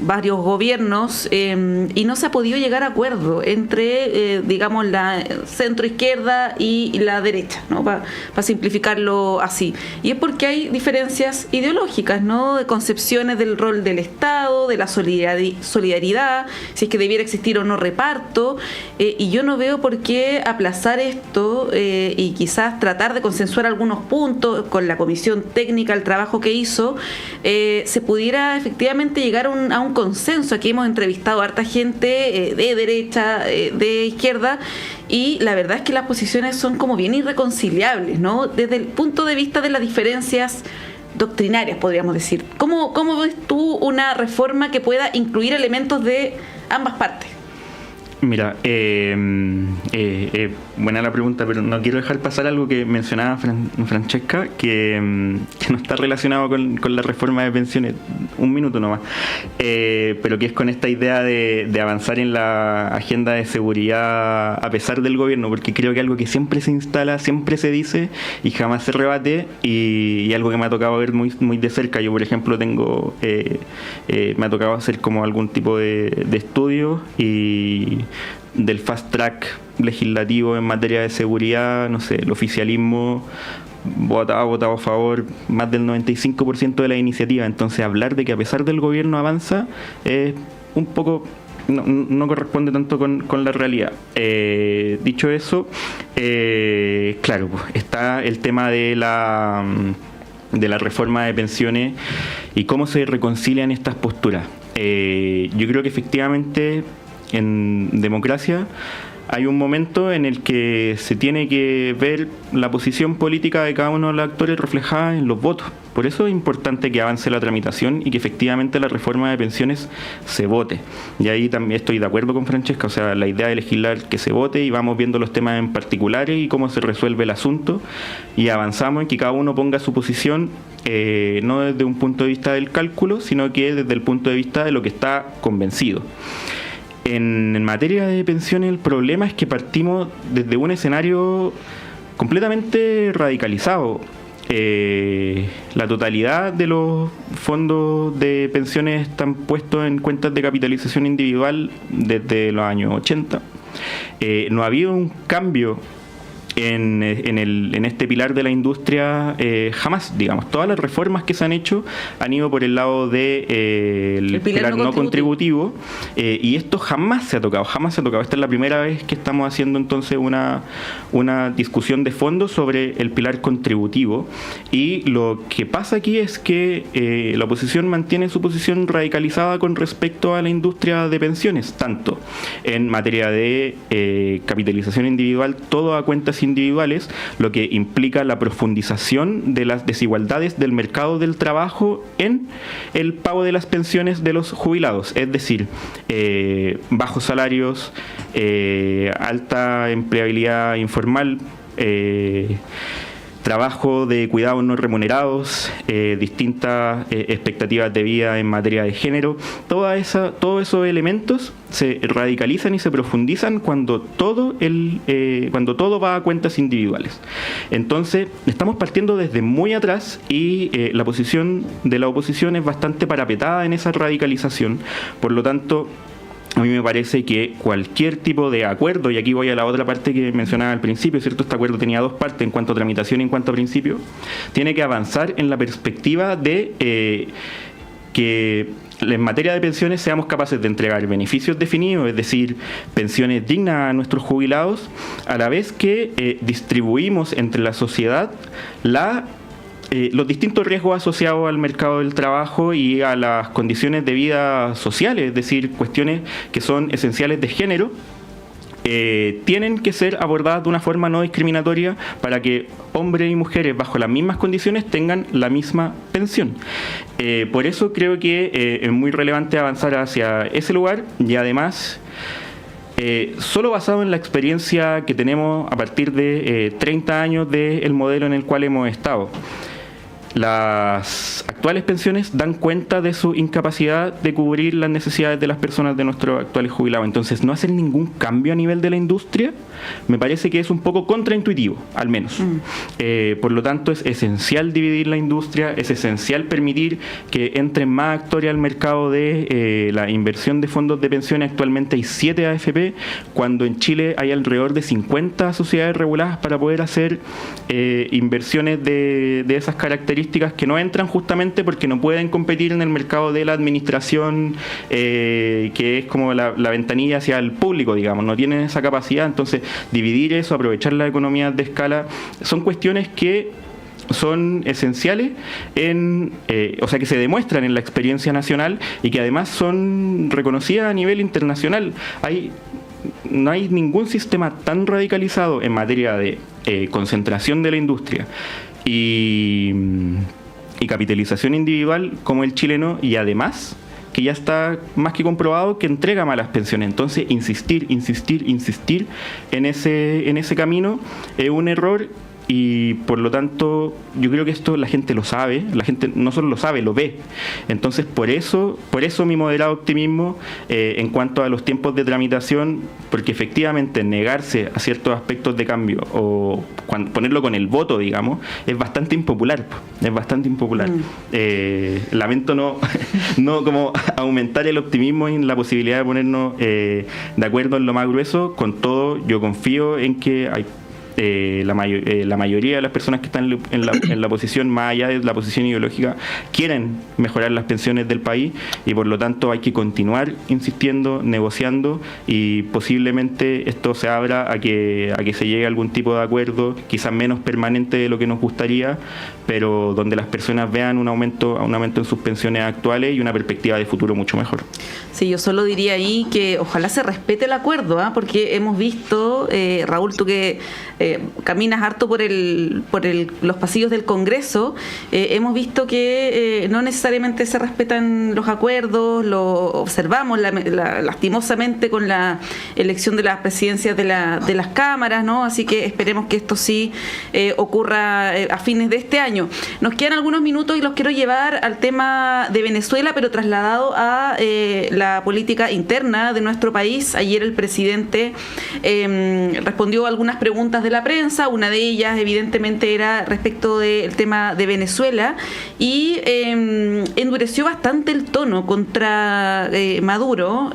varios gobiernos y no se ha podido llegar a acuerdo entre, digamos, la centro izquierda y la derecha, ¿no? Para simplificarlo así. Y es porque hay diferencias ideológicas, ¿no? De concepciones del rol del Estado, de la solidaridad, si es que debiera existir o no reparto, y yo no veo por qué aplazar esto y quizás tratar de consensuar algunos puntos con la comisión técnica, el trabajo que hizo, se pudiera efectivamente llegar a un consenso. Aquí hemos entrevistado a harta gente de derecha, de izquierda, y la verdad es que las posiciones son como bien irreconciliables, ¿no? Desde el punto de vista de las diferencias doctrinarias, podríamos decir. ¿Cómo ves tú una reforma que pueda incluir elementos de ambas partes? Mira, buena la pregunta, pero no quiero dejar pasar algo que mencionaba Francesca, que no está relacionado con la reforma de pensiones, un minuto nomás, pero que es con esta idea de avanzar en la agenda de seguridad a pesar del gobierno, porque creo que algo que siempre se instala, siempre se dice y jamás se rebate, y algo que me ha tocado ver muy, muy de cerca. Yo, por ejemplo, me ha tocado hacer como algún tipo de estudio y del fast track legislativo en materia de seguridad, no sé, el oficialismo ha votado a favor más del 95% de la iniciativa. Entonces, hablar de que a pesar del gobierno avanza es un poco... No corresponde tanto con la realidad. Dicho eso, claro, pues, está el tema de la reforma de pensiones y cómo se reconcilian estas posturas. Yo creo que efectivamente en democracia hay un momento en el que se tiene que ver la posición política de cada uno de los actores reflejada en los votos. Por eso es importante que avance la tramitación y que efectivamente la reforma de pensiones se vote. Y ahí también estoy de acuerdo con Francesca, o sea, la idea de legislar que se vote y vamos viendo los temas en particulares y cómo se resuelve el asunto y avanzamos en que cada uno ponga su posición, no desde un punto de vista del cálculo, sino que desde el punto de vista de lo que está convencido. En materia de pensiones, el problema es que partimos desde un escenario completamente radicalizado. La totalidad de los fondos de pensiones están puestos en cuentas de capitalización individual desde los años 80. No ha habido un cambio en este pilar de la industria jamás, digamos. Todas las reformas que se han hecho han ido por el lado del pilar no contributivo, y esto jamás se ha tocado. Esta es la primera vez que estamos haciendo entonces una discusión de fondo sobre el pilar contributivo, y lo que pasa aquí es que la oposición mantiene su posición radicalizada con respecto a la industria de pensiones, tanto en materia de capitalización individual, todo a cuentas individuales, lo que implica la profundización de las desigualdades del mercado del trabajo en el pago de las pensiones de los jubilados, es decir, bajos salarios, alta empleabilidad informal, trabajo de cuidados no remunerados, distintas expectativas de vida en materia de género. Todos esos elementos se radicalizan y se profundizan cuando todo va a cuentas individuales. Entonces, estamos partiendo desde muy atrás y la posición de la oposición es bastante parapetada en esa radicalización. Por lo tanto, a mí me parece que cualquier tipo de acuerdo, y aquí voy a la otra parte que mencionaba al principio, ¿cierto? Este acuerdo tenía dos partes en cuanto a tramitación y en cuanto a principio, tiene que avanzar en la perspectiva de que en materia de pensiones seamos capaces de entregar beneficios definidos, es decir, pensiones dignas a nuestros jubilados, a la vez que distribuimos entre la sociedad los distintos riesgos asociados al mercado del trabajo y a las condiciones de vida sociales, es decir, cuestiones que son esenciales de género, tienen que ser abordadas de una forma no discriminatoria para que hombres y mujeres bajo las mismas condiciones tengan la misma pensión. Por eso creo que es muy relevante avanzar hacia ese lugar, y además solo basado en la experiencia que tenemos a partir de 30 años del modelo en el cual hemos estado. Las actuales pensiones dan cuenta de su incapacidad de cubrir las necesidades de las personas de nuestros actuales jubilados. Entonces, no hacer ningún cambio a nivel de la industria me parece que es un poco contraintuitivo, al menos. Por lo tanto, es esencial dividir la industria, es esencial permitir que entren más actores al mercado de la inversión de fondos de pensiones. Actualmente hay 7 AFP, cuando en Chile hay alrededor de 50 sociedades reguladas para poder hacer inversiones de esas características que no entran justamente sencillamente porque no pueden competir en el mercado de la administración, que es como la ventanilla hacia el público, digamos, no tienen esa capacidad. Entonces, dividir eso, aprovechar las economías de escala, son cuestiones que son esenciales o sea, que se demuestran en la experiencia nacional y que además son reconocidas a nivel internacional. No hay ningún sistema tan radicalizado en materia de concentración de la industria y capitalización individual como el chileno, y además que ya está más que comprobado que entrega malas pensiones. Entonces, insistir en ese camino es un error. Y por lo tanto, yo creo que esto la gente lo sabe, la gente no solo lo sabe, lo ve. Entonces, por eso mi moderado optimismo en cuanto a los tiempos de tramitación, porque efectivamente negarse a ciertos aspectos de cambio o ponerlo con el voto, digamos, es bastante impopular. Lamento no como aumentar el optimismo en la posibilidad de ponernos de acuerdo en lo más grueso. Con todo, yo confío en que hay la mayoría de las personas que están en la posición, más allá de la posición ideológica, quieren mejorar las pensiones del país, y por lo tanto hay que continuar insistiendo, negociando, y posiblemente esto se abra a que se llegue a algún tipo de acuerdo, quizás menos permanente de lo que nos gustaría, pero donde las personas vean un aumento en sus pensiones actuales y una perspectiva de futuro mucho mejor. Sí, yo solo diría ahí que ojalá se respete el acuerdo, porque hemos visto, Raúl, tú que caminas harto por los pasillos del Congreso, hemos visto que no necesariamente se respetan los acuerdos, lo observamos lastimosamente con la elección de las presidencias de las cámaras, ¿no? Así que esperemos que esto sí ocurra a fines de este año. Nos quedan algunos minutos y los quiero llevar al tema de Venezuela, pero trasladado a la política interna de nuestro país. Ayer el presidente respondió a algunas preguntas de la prensa, una de ellas evidentemente era respecto del tema de Venezuela, y endureció bastante el tono contra Maduro,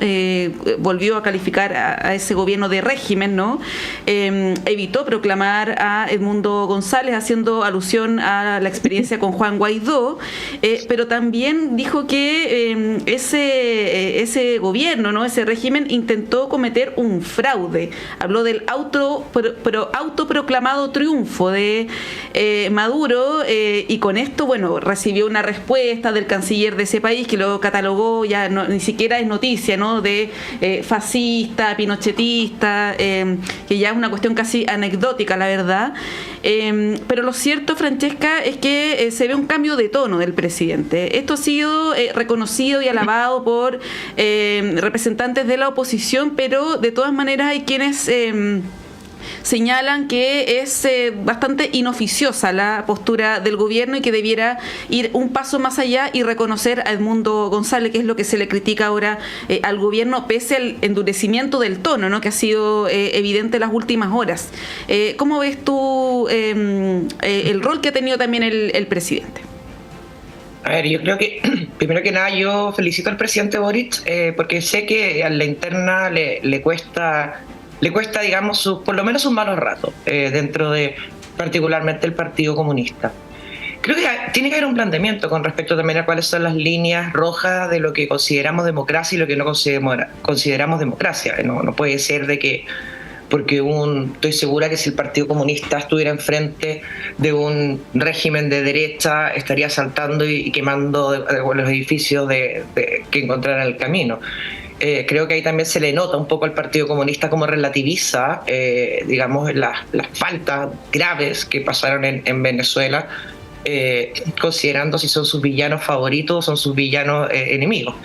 volvió a calificar a ese gobierno de régimen, ¿no? Evitó proclamar a Edmundo González, haciendo alusión a la experiencia con Juan Guaidó, pero también dijo que ese gobierno, ¿no? Ese régimen intentó cometer un fraude. Habló del autoproclamado triunfo de Maduro, y con esto, bueno, recibió una respuesta del canciller de ese país que lo catalogó, ya ni siquiera es noticia, ¿no? De fascista, pinochetista, que ya es una cuestión casi anecdótica, la verdad. Pero lo cierto, Francesca, es que se ve un cambio de tono del presidente. Esto ha sido reconocido y alabado por representantes de la oposición, pero de todas maneras hay quienes señalan que es bastante inoficiosa la postura del gobierno y que debiera ir un paso más allá y reconocer a Edmundo González, que es lo que se le critica ahora al gobierno, pese al endurecimiento del tono, ¿no? Que ha sido evidente en las últimas horas. ¿Cómo ves tú el rol que ha tenido también el presidente? A ver, yo creo que, primero que nada, yo felicito al presidente Boric, porque sé que a la interna le cuesta, digamos, por lo menos un malos ratos, dentro de particularmente el Partido Comunista. Creo que tiene que haber un planteamiento con respecto también a cuáles son las líneas rojas de lo que consideramos democracia y lo que no consideramos democracia. No puede ser de que, porque estoy segura que si el Partido Comunista estuviera enfrente de un régimen de derecha, estaría asaltando y quemando los edificios que encontraran el camino. Creo que ahí también se le nota un poco al Partido Comunista cómo relativiza, digamos, las faltas graves que pasaron en Venezuela, considerando si son sus villanos favoritos o son sus villanos enemigos.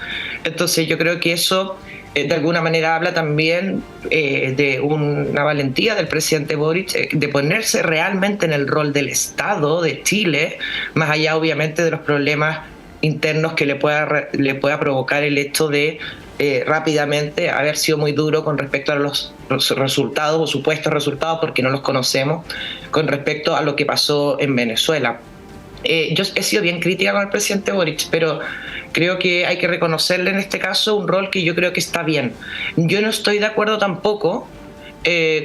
Entonces yo creo que eso de alguna manera habla también de una valentía del presidente Boric, de ponerse realmente en el rol del Estado de Chile, más allá obviamente de los problemas internos que le pueda provocar el hecho de rápidamente haber sido muy duro con respecto a los resultados o supuestos resultados, porque no los conocemos, con respecto a lo que pasó en Venezuela. Yo he sido bien crítica con el presidente Boric, pero creo que hay que reconocerle en este caso un rol que yo creo que está bien. Yo no estoy de acuerdo tampoco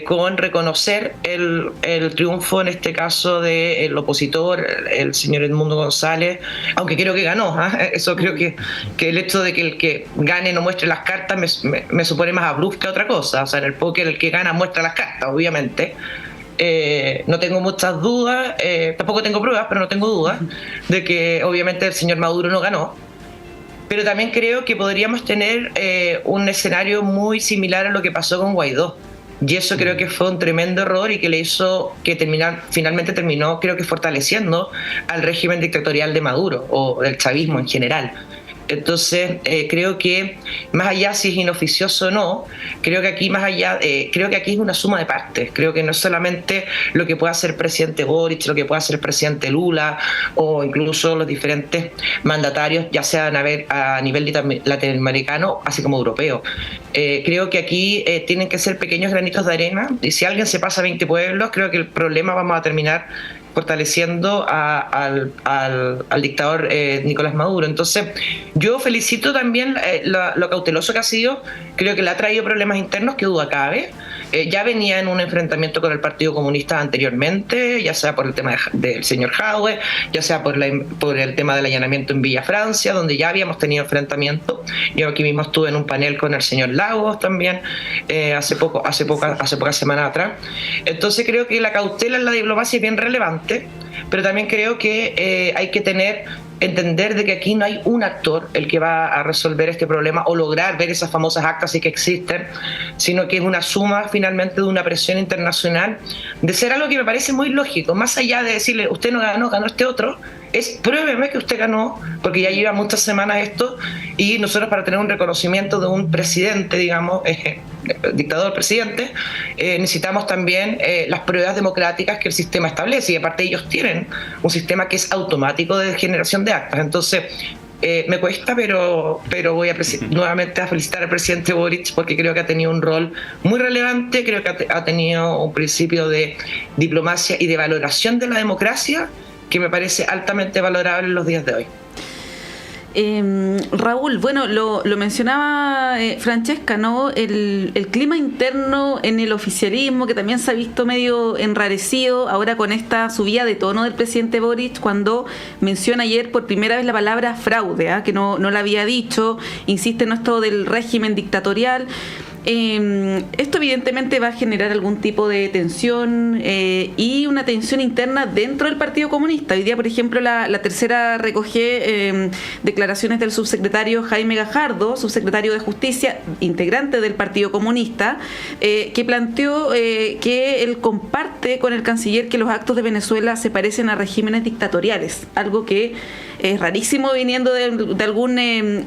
con reconocer el triunfo, en este caso, del opositor, el señor Edmundo González, aunque creo que ganó. Eso creo que el hecho de que el que gane no muestre las cartas me supone más abrupto que otra cosa. O sea, en el póker el que gana muestra las cartas, obviamente. No tengo muchas dudas, tampoco tengo pruebas, pero no tengo dudas de que obviamente el señor Maduro no ganó. Pero también creo que podríamos tener un escenario muy similar a lo que pasó con Guaidó. Y eso creo que fue un tremendo error y que le hizo que finalmente terminó, creo que fortaleciendo al régimen dictatorial de Maduro o del chavismo en general. Entonces creo que más allá si es inoficioso o no, creo que aquí creo que aquí es una suma de partes. Creo que no es solamente lo que pueda hacer el presidente Boric, lo que pueda hacer el presidente Lula o incluso los diferentes mandatarios, ya sean a nivel latinoamericano así como europeo. Creo que aquí tienen que ser pequeños granitos de arena, y si alguien se pasa 20 pueblos, creo que el problema vamos a terminar fortaleciendo al dictador Nicolás Maduro. Entonces, yo felicito también lo cauteloso que ha sido. Creo que le ha traído problemas internos, que duda cabe. Ya venía en un enfrentamiento con el Partido Comunista anteriormente, ya sea por el tema del señor Jadwe, ya sea por el tema del allanamiento en Villa Francia, donde ya habíamos tenido enfrentamiento. Yo aquí mismo estuve en un panel con el señor Lagos también, hace pocas semanas atrás. Entonces creo que la cautela en la diplomacia es bien relevante, pero también creo que hay que entender de que aquí no hay un actor el que va a resolver este problema o lograr ver esas famosas actas y que existen, sino que es una suma finalmente de una presión internacional, de ser algo que me parece muy lógico, más allá de decirle usted no ganó, ganó este otro, es pruébeme que usted ganó, porque ya lleva muchas semanas esto, y nosotros para tener un reconocimiento de un presidente, digamos, dictador presidente, necesitamos también las pruebas democráticas que el sistema establece, y aparte ellos tienen un sistema que es automático de generación de actas. Entonces me cuesta, pero voy nuevamente a felicitar al presidente Boric, porque creo que ha tenido un rol muy relevante, creo que ha tenido un principio de diplomacia y de valoración de la democracia que me parece altamente valorable en los días de hoy. Raúl, bueno, lo mencionaba Francesca, ¿no? El clima interno en el oficialismo, que también se ha visto medio enrarecido ahora con esta subida de tono del presidente Boric, cuando menciona ayer por primera vez la palabra fraude, que no la había dicho, insiste en esto del régimen dictatorial. Esto evidentemente va a generar algún tipo de tensión y una tensión interna dentro del Partido Comunista. Hoy día, por ejemplo, la tercera recoge declaraciones del subsecretario Jaime Gajardo, subsecretario de Justicia, integrante del Partido Comunista, que planteó que él comparte con el canciller que los actos de Venezuela se parecen a regímenes dictatoriales, algo que es rarísimo viniendo de algún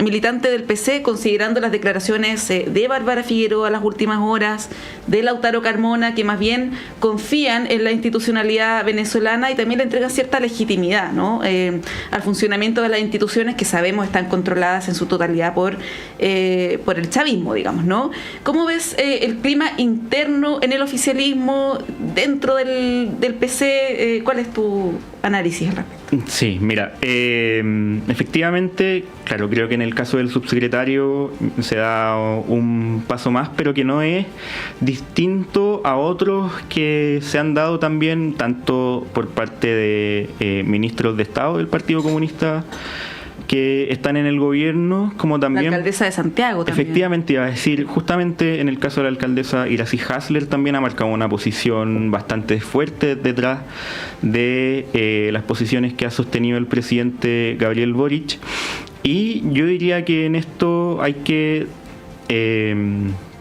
militante del PC, considerando las declaraciones de Bárbara Figueroa las últimas horas, de Lautaro Carmona, que más bien confían en la institucionalidad venezolana y también le entregan cierta legitimidad, ¿no? Al funcionamiento de las instituciones que sabemos están controladas en su totalidad por el chavismo, digamos, ¿no? ¿Cómo ves el clima interno en el oficialismo dentro del PC? ¿Cuál es tu análisis al respecto? Sí, mira, efectivamente, claro, creo que en el caso del subsecretario se da un paso más, pero que no es distinto a otros que se han dado también, tanto por parte de ministros de Estado del Partido Comunista que están en el gobierno, como también la alcaldesa de Santiago también. Efectivamente, iba a decir, justamente en el caso de la alcaldesa Iracy Hasler también ha marcado una posición bastante fuerte detrás de las posiciones que ha sostenido el presidente Gabriel Boric, y yo diría que en esto hay que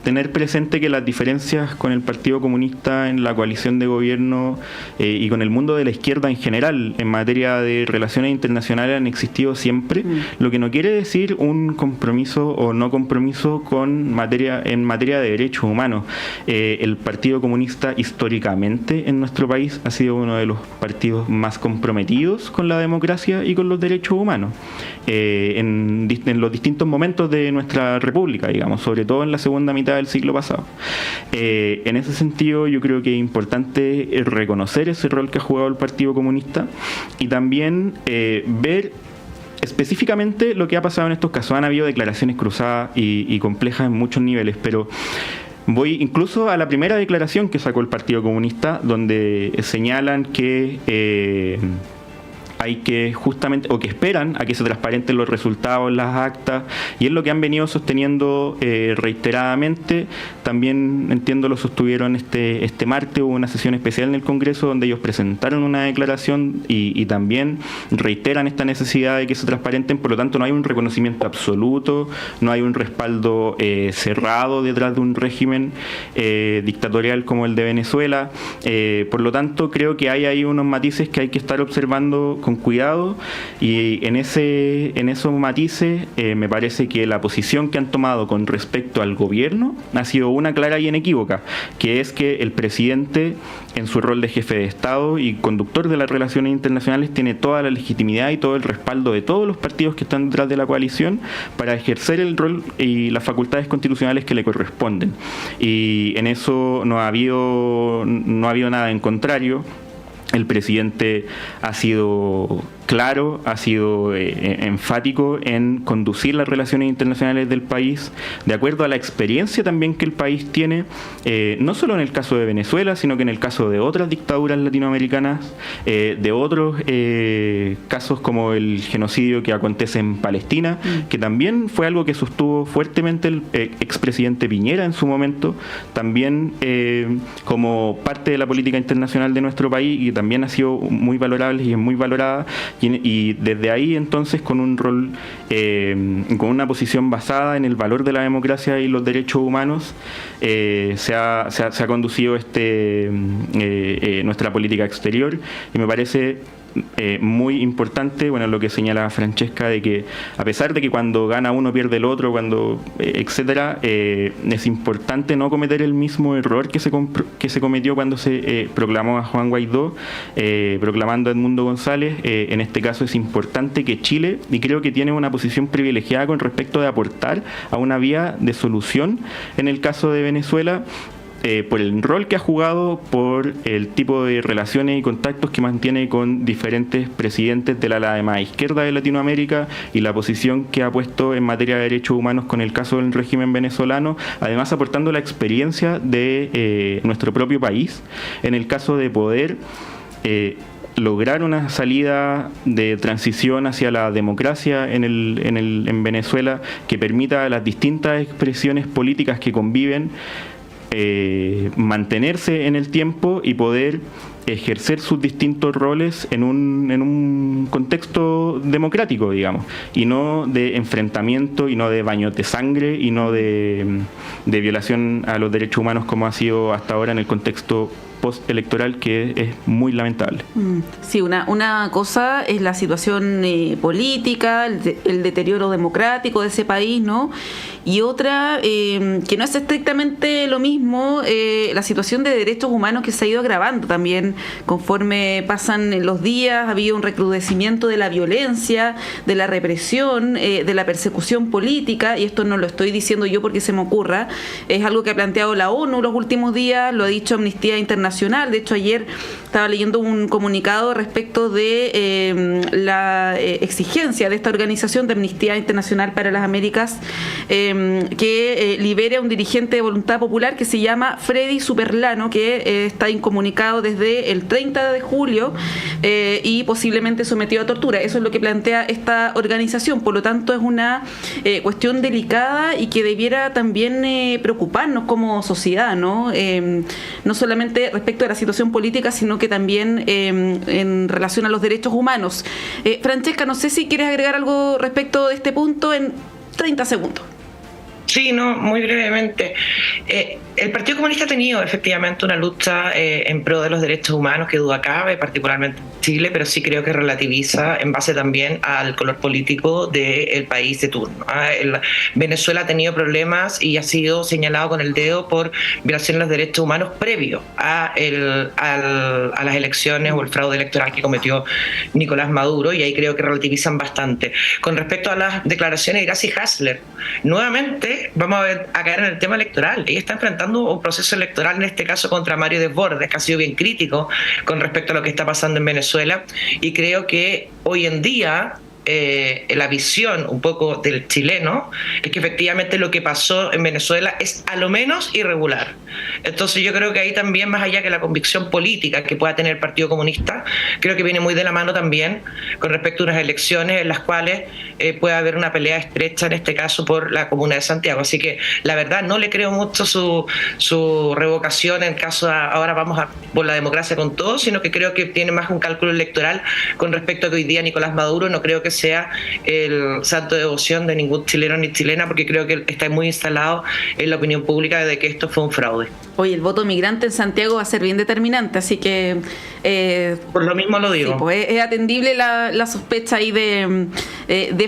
tener presente que las diferencias con el Partido Comunista en la coalición de gobierno y con el mundo de la izquierda en general en materia de relaciones internacionales han existido siempre, lo que no quiere decir un compromiso o no compromiso en materia de derechos humanos. El Partido Comunista históricamente en nuestro país ha sido uno de los partidos más comprometidos con la democracia y con los derechos humanos en los distintos momentos de nuestra república, digamos, sobre todo en la segunda mitad del siglo pasado. En ese sentido, yo creo que es importante reconocer ese rol que ha jugado el Partido Comunista y también ver específicamente lo que ha pasado en estos casos. Han habido declaraciones cruzadas y complejas en muchos niveles, pero Voy incluso a la primera declaración que sacó el Partido Comunista, donde señalan que hay que justamente, o que esperan a que se transparenten los resultados, las actas, y es lo que han venido sosteniendo reiteradamente. También, entiendo, lo sostuvieron este martes, hubo una sesión especial en el Congreso donde ellos presentaron una declaración y también reiteran esta necesidad de que se transparenten. Por lo tanto, no hay un reconocimiento absoluto, no hay un respaldo cerrado detrás de un régimen dictatorial como el de Venezuela. Por lo tanto, creo que hay ahí unos matices que hay que estar observando con cuidado, y en esos matices me parece que la posición que han tomado con respecto al gobierno ha sido una clara y inequívoca, que es que el presidente, en su rol de jefe de Estado y conductor de las relaciones internacionales, tiene toda la legitimidad y todo el respaldo de todos los partidos que están detrás de la coalición para ejercer el rol y las facultades constitucionales que le corresponden, y en eso no ha habido nada en contrario. El presidente ha sido claro, ha sido enfático en conducir las relaciones internacionales del país de acuerdo a la experiencia también que el país tiene, no solo en el caso de Venezuela, sino que en el caso de otras dictaduras latinoamericanas, de otros casos como el genocidio que acontece en Palestina, que también fue algo que sostuvo fuertemente el expresidente Piñera en su momento, también como parte de la política internacional de nuestro país, y también ha sido muy valorable y es muy valorada. Y desde ahí, entonces, con un rol, con una posición basada en el valor de la democracia y los derechos humanos, se ha conducido nuestra política exterior, y me parece muy importante, bueno, lo que señala Francesca, de que a pesar de que cuando gana uno pierde el otro, cuando etcétera, es importante no cometer el mismo error que se cometió cuando se proclamó a Juan Guaidó, proclamando a Edmundo González. En este caso es importante que Chile, y creo que tiene una posición privilegiada con respecto de aportar a una vía de solución en el caso de Venezuela, por el rol que ha jugado, por el tipo de relaciones y contactos que mantiene con diferentes presidentes de la ala de más izquierda de Latinoamérica, y la posición que ha puesto en materia de derechos humanos con el caso del régimen venezolano, además aportando la experiencia de nuestro propio país en el caso de poder lograr una salida de transición hacia la democracia en Venezuela, que permita a las distintas expresiones políticas que conviven mantenerse en el tiempo y poder ejercer sus distintos roles en un contexto democrático, digamos, y no de enfrentamiento, y no de baños de sangre, y no de violación a los derechos humanos como ha sido hasta ahora en el contexto postelectoral, que es muy lamentable. Sí, una cosa es la situación política, el deterioro democrático de ese país, ¿no? Y otra, que no es estrictamente lo mismo, la situación de derechos humanos, que se ha ido agravando también conforme pasan los días. Ha habido un recrudecimiento de la violencia, de la represión, de la persecución política, y esto no lo estoy diciendo yo porque se me ocurra, es algo que ha planteado la ONU los últimos días, lo ha dicho Amnistía Internacional. De hecho, ayer estaba leyendo un comunicado respecto de la exigencia de esta organización de Amnistía Internacional para las Américas, que libere a un dirigente de Voluntad Popular que se llama Freddy Superlano, que está incomunicado desde el 30 de julio y posiblemente sometido a tortura. Eso es lo que plantea esta organización. Por lo tanto, es una cuestión delicada y que debiera también preocuparnos como sociedad, ¿no? No solamente respecto a la situación política, sino que también en relación a los derechos humanos. Francesca, no sé si quieres agregar algo respecto de este punto en 30 segundos. Sí, no, muy brevemente. El Partido Comunista ha tenido efectivamente una lucha en pro de los derechos humanos, que duda cabe, particularmente en Chile, pero sí creo que relativiza en base también al color político del país de turno. Venezuela ha tenido problemas y ha sido señalado con el dedo por violación de los derechos humanos previo a las elecciones o el fraude electoral que cometió Nicolás Maduro, y ahí creo que relativizan bastante. Con respecto a las declaraciones de Gracie Hasler, nuevamente vamos a caer en el tema electoral. Ella está enfrentando un proceso electoral, en este caso contra Mario Desbordes, que ha sido bien crítico con respecto a lo que está pasando en Venezuela, y creo que hoy en día la visión un poco del chileno es que efectivamente lo que pasó en Venezuela es a lo menos irregular. Entonces yo creo que ahí también, más allá que la convicción política que pueda tener el Partido Comunista, creo que viene muy de la mano también con respecto a unas elecciones en las cuales puede haber una pelea estrecha, en este caso por la Comuna de Santiago. Así que la verdad no le creo mucho su revocación en caso de ahora vamos por la democracia con todo, sino que creo que tiene más un cálculo electoral con respecto a que hoy día Nicolás Maduro no creo que sea el santo de devoción de ningún chileno ni chilena, porque creo que está muy instalado en la opinión pública de que esto fue un fraude. Oye, el voto migrante en Santiago va a ser bien determinante, así que por lo mismo lo digo. Sí, pues es atendible la sospecha ahí de